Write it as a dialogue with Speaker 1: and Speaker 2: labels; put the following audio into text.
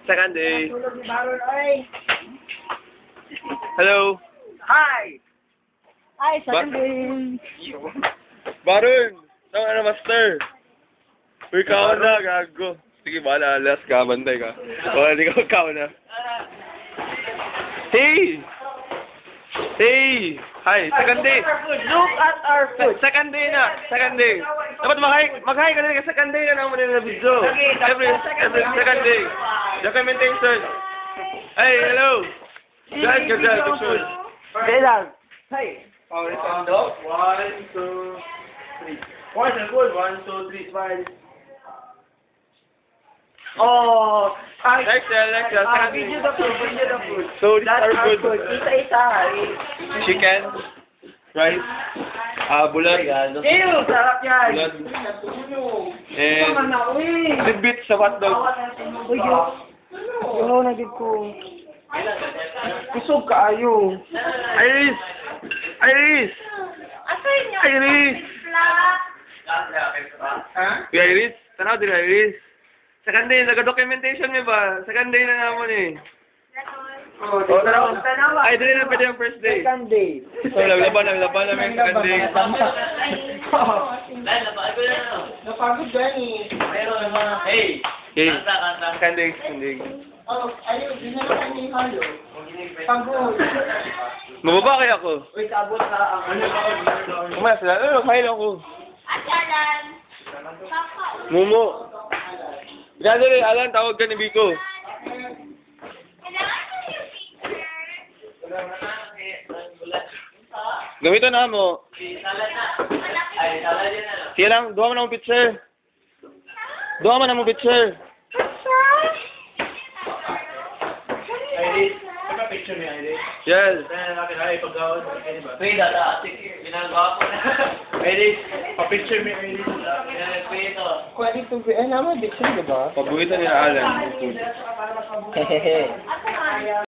Speaker 1: Second day.
Speaker 2: Tulog ni Baron, oy.
Speaker 1: Hello.
Speaker 2: Hi! Hi, second day.
Speaker 1: Baron! Saan ka na, master? Uy, kawan na, gago. Sige, bahala, alas ka, bantay ka. O, hindi ka kawan na. Hey! Hey! Hi, second day.
Speaker 2: Look at our food.
Speaker 1: Second day na, second day. Dapat mag-hi ka na kasi second day na naman na video. Every second day. Documentation. Hey, hello. Guys, good.
Speaker 2: Okay lang. Hey.
Speaker 1: Oh, it's on dog. 1, 2, 3. One, good. 1, 2, 3, smile.
Speaker 2: Oh.
Speaker 1: Next, second day.
Speaker 2: Video the food.
Speaker 1: So, these are
Speaker 2: That's our
Speaker 1: good.
Speaker 2: food. Isa-isa.
Speaker 1: Chicken, rice, bulag,
Speaker 2: Ew, sarap yan.
Speaker 1: bulag,
Speaker 2: Naman
Speaker 1: and
Speaker 2: na, uy.
Speaker 1: tidbit sa hotdog.
Speaker 2: Uy, yo, nagid ko. Kusog ka, ayo.
Speaker 1: Iris! Iris! Iris! Uy, Iris? Tanaw din, Iris. Second day, nag-documentation mo ba? Second day na naman eh.
Speaker 2: Oh,
Speaker 1: tanaw.
Speaker 2: tanaw.
Speaker 1: Ay, dili na pwede yung first day.
Speaker 2: Second day.
Speaker 1: So, laban namin yung second day.
Speaker 2: Napagod yan eh.
Speaker 1: Okay. Second day.
Speaker 2: Oh, ayun, dinala ni Halo. Pagod.
Speaker 1: Mababa kaya ako?
Speaker 2: Uy, sabot ka ang ano.
Speaker 1: Kumaya sila. Kain ako. Mumo. Dali, Alan, tawag ka ni Biko. Gamiton na mo. Sige lang, duha mo na mong picture. Duha mo na mong picture.
Speaker 3: Iris, ano picture ni Iris?
Speaker 1: Yes.
Speaker 3: Kaya natin ay pagkawad. Wait, ginagawa ko na. Iris, pa-picture ni Iris.
Speaker 2: Pwede ito, naman, diction, diba?
Speaker 1: Pabuhitan ni Alan.
Speaker 2: Hehehe.